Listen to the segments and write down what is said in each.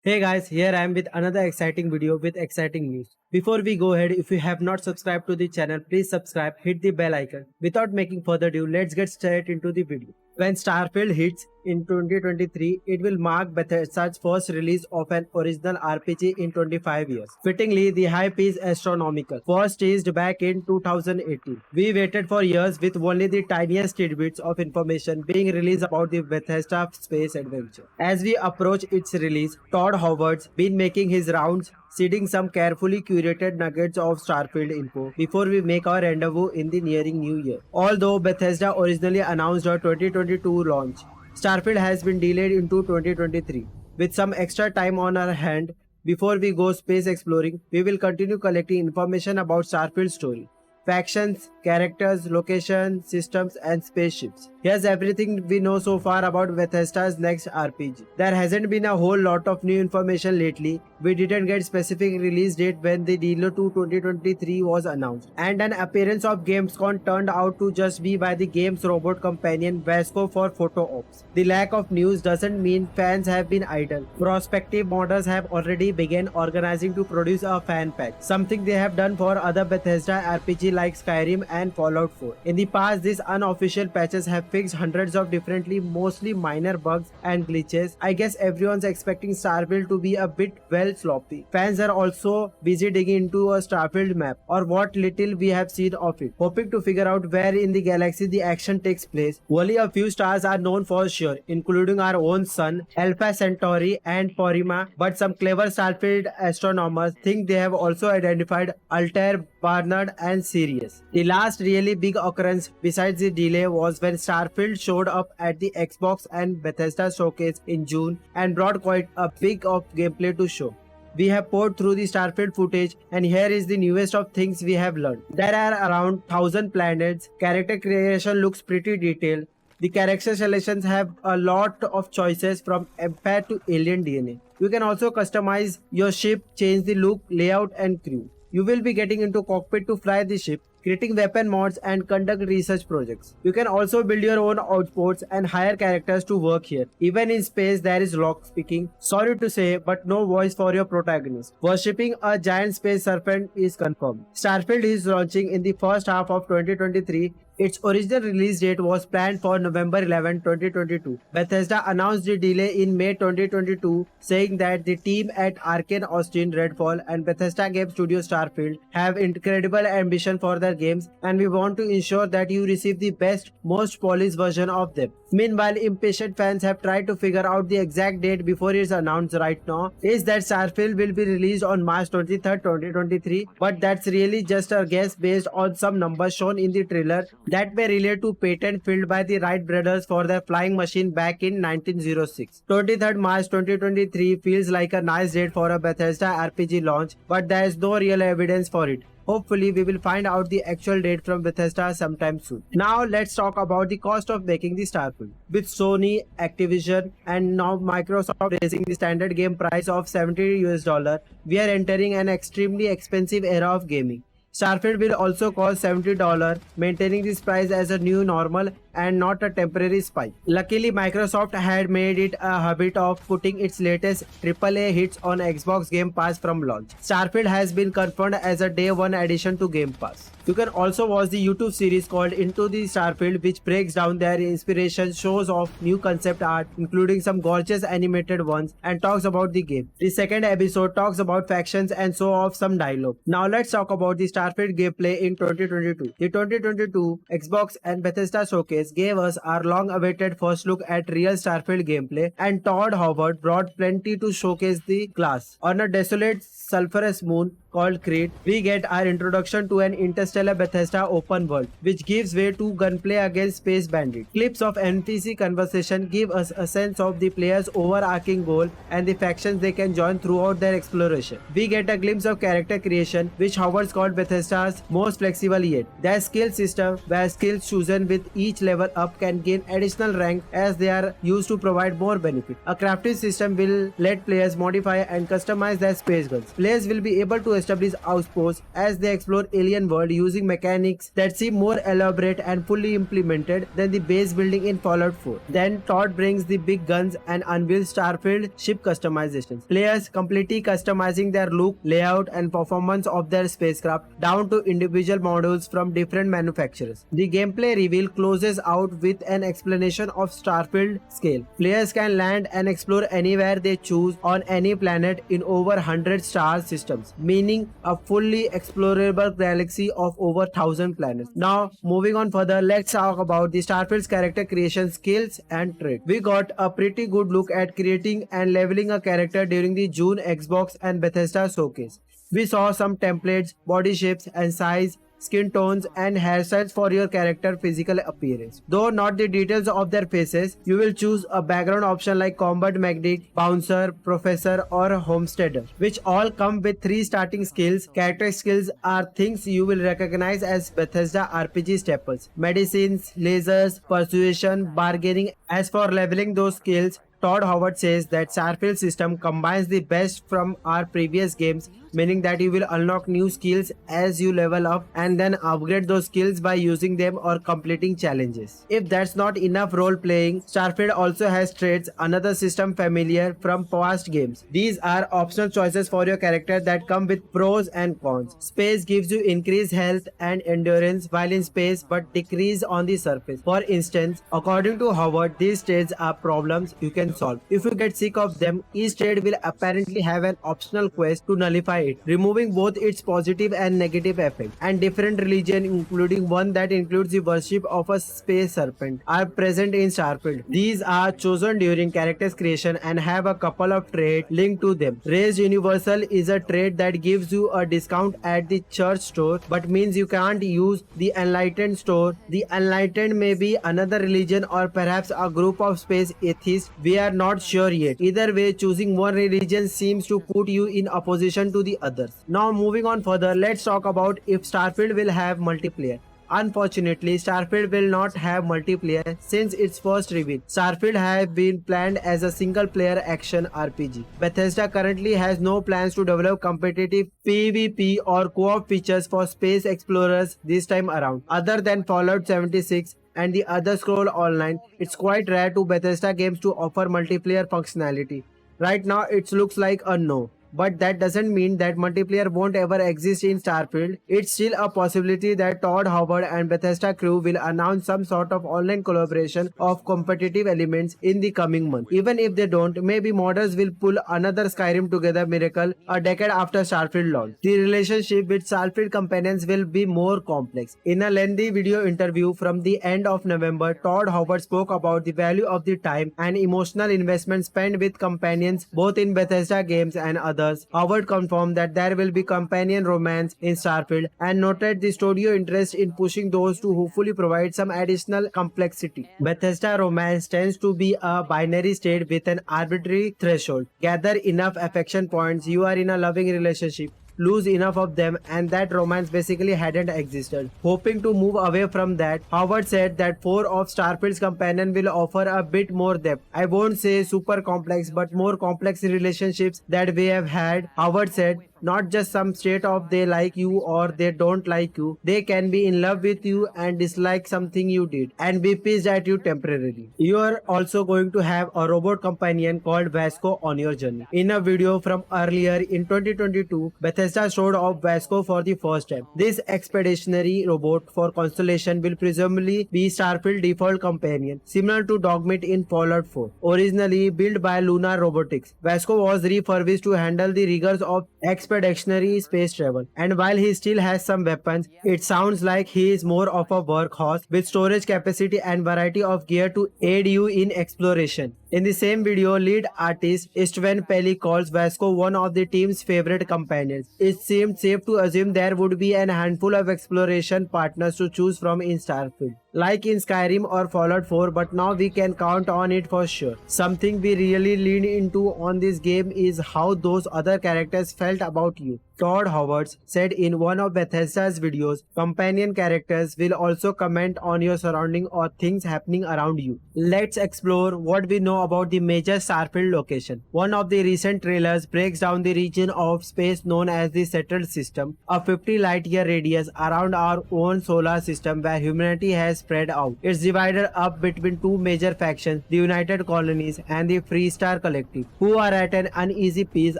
Hey guys, here I am with another exciting video with exciting news. Before we go ahead, if you have not subscribed to the channel, please subscribe, hit the bell icon. Without making further ado, let's get straight into the video. When Starfield hits in 2023, it will mark Bethesda's first release of an original RPG in 25 years. Fittingly, the hype is astronomical. First teased back in 2018. We waited for years with only the tiniest tidbits of information being released about the Bethesda space adventure. As we approach its release, Todd Howard's been making his rounds, seeding some carefully curated nuggets of Starfield info before we make our rendezvous in the nearing new year. Although Bethesda originally announced a 2022 launch, Starfield has been delayed into 2023. With some extra time on our hand, before we go space exploring, we will continue collecting information about Starfield's story. Factions, characters, locations, systems, and spaceships. Here's everything we know so far about Bethesda's next RPG. There hasn't been a whole lot of new information lately. We didn't get specific release date when the Diablo 2 2023 was announced, and an appearance of Gamescom turned out to just be by the game's robot companion Vasco for photo ops. The lack of news doesn't mean fans have been idle. Prospective modders have already begun organizing to produce a fan patch, something they have done for other Bethesda RPG like Skyrim and Fallout 4. In the past, these unofficial patches have fixed hundreds of differently mostly minor bugs and glitches. I guess everyone's expecting Starfield to be a bit sloppy. Fans are also busy digging into a Starfield map or what little we have seen of it, hoping to figure out where in the galaxy the action takes place. Only a few stars are known for sure, including our own sun, Alpha Centauri and Porrima, but some clever Starfield astronomers think they have also identified Altair, Barnard and Sirius. The last really big occurrence besides the delay was when Starfield showed up at the Xbox and Bethesda showcase in June and brought quite a bit of gameplay to show. We have poured through the Starfield footage and here is the newest of things we have learned. There are around 1000 planets, character creation looks pretty detailed. The character selections have a lot of choices from empath to alien DNA. You can also customize your ship, change the look, layout and crew. You will be getting into cockpit to fly the ship, creating weapon mods and conduct research projects. You can also build your own outposts and hire characters to work here. Even in space there is lock speaking, sorry to say, but no voice for your protagonist. Worshipping a giant space serpent is confirmed. Starfield is launching in the first half of 2023. Its original release date was planned for November 11, 2022. Bethesda announced the delay in May 2022, saying that the team at Arkane Austin, Redfall and Bethesda Game Studio Starfield have incredible ambition for their games and we want to ensure that you receive the best, most polished version of them. Meanwhile, impatient fans have tried to figure out the exact date before it's announced right now is that Starfield will be released on March 23, 2023, but that's really just a guess based on some numbers shown in the trailer that may relate to patent filed by the Wright brothers for their flying machine back in 1906. 23rd March 2023 feels like a nice date for a Bethesda RPG launch, but there is no real evidence for it. Hopefully, we will find out the actual date from Bethesda sometime soon. Now, let's talk about the cost of making the Starfield. With Sony, Activision, and now Microsoft raising the standard game price of $70, we are entering an extremely expensive era of gaming. Starfield will also cost $70, maintaining this price as a new normal and not a temporary spike. Luckily, Microsoft had made it a habit of putting its latest AAA hits on Xbox Game Pass from launch. Starfield has been confirmed as a day one addition to Game Pass. You can also watch the YouTube series called Into the Starfield, which breaks down their inspiration, shows off new concept art, including some gorgeous animated ones, and talks about the game. The second episode talks about factions and show off some dialogue. Now let's talk about the Starfield gameplay in 2022. The 2022 Xbox and Bethesda showcase gave us our long-awaited first look at real Starfield gameplay, and Todd Howard brought plenty to showcase the class. On a desolate, sulphurous moon called Crete, we get our introduction to an interstellar Bethesda open world, which gives way to gunplay against space bandits. Clips of NPC conversation give us a sense of the player's overarching goal and the factions they can join throughout their exploration. We get a glimpse of character creation, which Howard's called Bethesda's most flexible yet. Their skill system, where skills chosen with each level level up can gain additional rank as they are used to provide more benefit. A crafting system will let players modify and customize their space guns. Players will be able to establish outposts as they explore alien world using mechanics that seem more elaborate and fully implemented than the base building in Fallout 4. Then Todd brings the big guns and unveils Starfield ship customizations. Players completely customizing their look, layout and performance of their spacecraft down to individual models from different manufacturers. The gameplay reveal closes out with an explanation of Starfield scale. Players can land and explore anywhere they choose on any planet in over 100 star systems, meaning a fully explorable galaxy of over 1000 planets. Now, moving on further, let's talk about the Starfield's character creation skills and traits. We got a pretty good look at creating and leveling a character during the June Xbox and Bethesda showcase. We saw some templates, body shapes and size, skin tones and hairstyles for your character physical appearance. Though not the details of their faces, you will choose a background option like combat medic, bouncer, professor or homesteader, which all come with 3 starting skills. Character skills are things you will recognize as Bethesda RPG staples: medicines, lasers, persuasion, bargaining. As for leveling those skills, Todd Howard says that Starfield system combines the best from our previous games, meaning that you will unlock new skills as you level up and then upgrade those skills by using them or completing challenges. If that's not enough role playing, Starfield also has traits, another system familiar from past games. These are optional choices for your character that come with pros and cons. Space gives you increased health and endurance while in space but decrease on the surface. For instance, according to Howard, these traits are problems you can solve. If you get sick of them, each trait will apparently have an optional quest to nullify it, removing both its positive and negative effects. And different religions, including one that includes the worship of a space serpent, are present in Starfield. These are chosen during character's creation and have a couple of traits linked to them. Raised Universal is a trait that gives you a discount at the church store but means you can't use the Enlightened store. The Enlightened may be another religion or perhaps a group of space atheists. We are not sure yet. Either way, choosing one religion seems to put you in opposition to the others. Now moving on further, let's talk about if Starfield will have multiplayer. Unfortunately, Starfield will not have multiplayer since its first reveal. Starfield has been planned as a single-player action RPG. Bethesda currently has no plans to develop competitive PvP or co-op features for space explorers this time around. Other than Fallout 76 and the Elder Scrolls Online, it's quite rare to Bethesda games to offer multiplayer functionality. Right now, it looks like a no. But that doesn't mean that multiplayer won't ever exist in Starfield. It's still a possibility that Todd Howard and Bethesda crew will announce some sort of online collaboration of competitive elements in the coming month. Even if they don't, maybe modders will pull another Skyrim Together miracle a decade after Starfield launch. The relationship with Starfield companions will be more complex. In a lengthy video interview from the end of November, Todd Howard spoke about the value of the time and emotional investment spent with companions both in Bethesda games and others. Howard confirmed that there will be companion romance in Starfield and noted the studio interest in pushing those to hopefully provide some additional complexity. Bethesda romance tends to be a binary state with an arbitrary threshold. Gather enough affection points, you are in a loving relationship. Lose enough of them and that romance basically hadn't existed. Hoping to move away from that, Howard said that 4 of Starfield's companions will offer a bit more depth. I won't say super complex but more complex relationships that we have had. Howard said, not just some state of they like you or they don't like you. They can be in love with you and dislike something you did and be pissed at you temporarily. You are also going to have a robot companion called Vasco on your journey. In a video from earlier in 2022, Bethesda showed off Vasco for the first time. This expeditionary robot for Constellation will presumably be Starfield default companion, similar to Dogmeat in Fallout 4. Originally built by Lunar Robotics, Vasco was refurbished to handle the rigors of expeditionary space travel, and while he still has some weapons, it sounds like he is more of a workhorse with storage capacity and variety of gear to aid you in exploration. In the same video, lead artist Istvan Pelli calls Vasco one of the team's favorite companions. It seemed safe to assume there would be a handful of exploration partners to choose from in Starfield, like in Skyrim or Fallout 4, but now we can count on it for sure. Something we really lean into on this game is how those other characters felt about you. Todd Howard said in one of Bethesda's videos, companion characters will also comment on your surrounding or things happening around you. Let's explore what we know about the major Starfield location. One of the recent trailers breaks down the region of space known as the Settled System, a 50 light year radius around our own solar system where humanity has spread out. It's divided up between two major factions, the United Colonies and the Freestar Collective, who are at an uneasy peace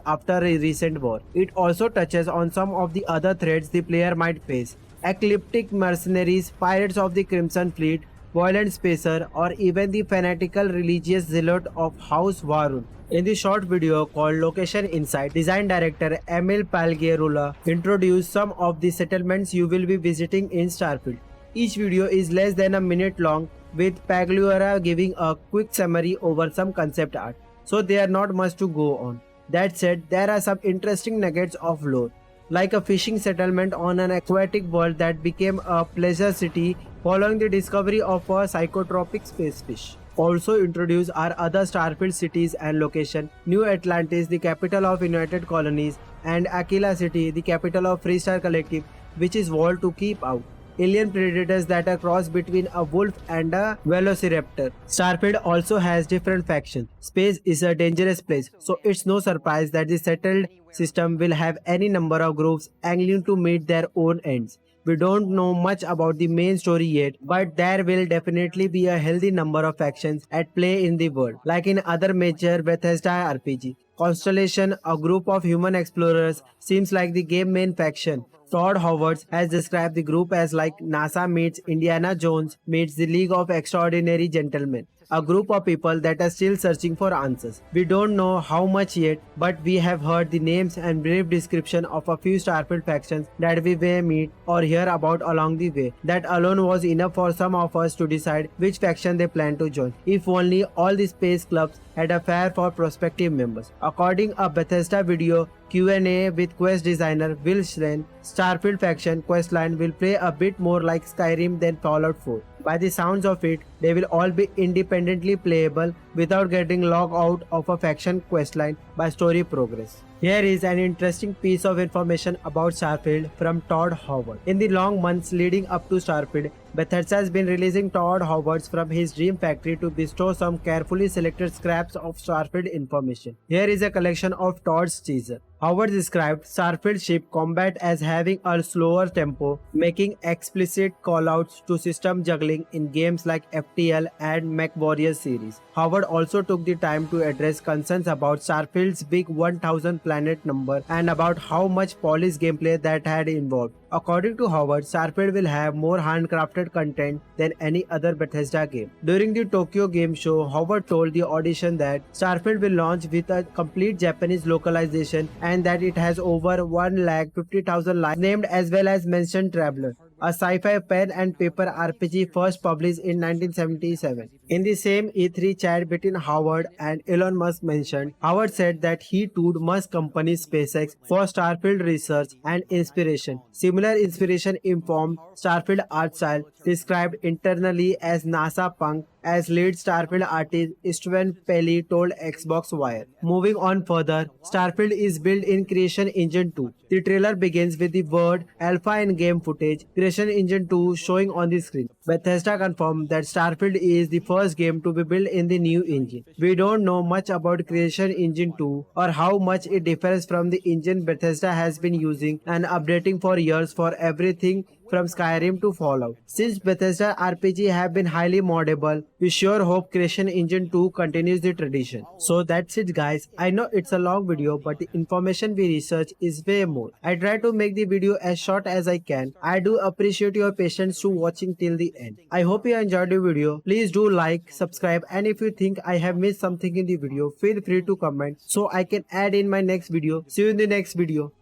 after a recent war. It also touches on some of the other threats the player might face: ecliptic mercenaries, pirates of the Crimson Fleet, violent spacer, or even the fanatical religious zealot of House Varun. In the short video called Location Insight, design director Emil Palgierula introduced some of the settlements you will be visiting in Starfield. Each video is less than a minute long, with Pagliora giving a quick summary over some concept art, so there are not much to go on. That said, there are some interesting nuggets of lore, like a fishing settlement on an aquatic world that became a pleasure city following the discovery of a psychotropic space fish. Also introduced are other Starfield cities and locations: New Atlantis, the capital of United Colonies, and Aquila City, the capital of Freestar Collective, which is walled to keep out alien predators that are crossed between a wolf and a velociraptor. Starfield also has different factions. Space is a dangerous place, so it's no surprise that the settled system will have any number of groups angling to meet their own ends. We don't know much about the main story yet, but there will definitely be a healthy number of factions at play in the world, like in other major Bethesda RPG. Constellation, a group of human explorers, seems like the game main faction. Todd Howard has described the group as like NASA meets Indiana Jones meets the League of Extraordinary Gentlemen, a group of people that are still searching for answers. We don't know how much yet, but we have heard the names and brief description of a few Starfield factions that we may meet or hear about along the way. That alone was enough for some of us to decide which faction they plan to join. If only all the space clubs had a fair for prospective members. According a Bethesda video Q&A with quest designer Will Schrein, Starfield faction questline will play a bit more like Skyrim than Fallout 4. By the sounds of it, they will all be independently playable without getting locked out of a faction questline by story progress. Here is an interesting piece of information about Starfield from Todd Howard. In the long months leading up to Starfield, Bethesda has been releasing Todd Howard from his dream factory to bestow some carefully selected scraps of Starfield information. Here is a collection of Todd's teaser. Howard described Starfield ship combat as having a slower tempo, making explicit callouts to system juggling in games like FTL and MechWarrior series. Howard also took the time to address concerns about Starfield's big 1000 planet number and about how much polished gameplay that had involved. According to Howard, Starfield will have more handcrafted content than any other Bethesda game. During the Tokyo Game Show, Howard told the audition that Starfield will launch with a complete Japanese localization and that it has over 150,000 lives named, as well as mentioned Traveler, a sci-fi pen and paper RPG first published in 1977. In the same E3 chat between Howard and Elon Musk mentioned, Howard said that he toured Musk company SpaceX for Starfield research and inspiration. Similar inspiration informed Starfield art style, described internally as NASA punk, as lead Starfield artist Istvan Pelli told Xbox Wire. Moving on further, Starfield is built in Creation Engine 2. The trailer begins with the word Alpha in game footage, Creation Engine 2 showing on the screen. Bethesda confirmed that Starfield is the first game to be built in the new engine. We don't know much about Creation Engine 2 or how much it differs from the engine Bethesda has been using and updating for years for everything from Skyrim to Fallout. Since Bethesda RPG have been highly moddable, we sure hope Creation Engine 2 continues the tradition. So that's it guys. I know it's a long video, but the information we research is way more. I try to make the video as short as I can. I do appreciate your patience to watching till the end. I hope you enjoyed the video. Please do like, subscribe, and if you think I have missed something in the video, feel free to comment so I can add in my next video. See you in the next video.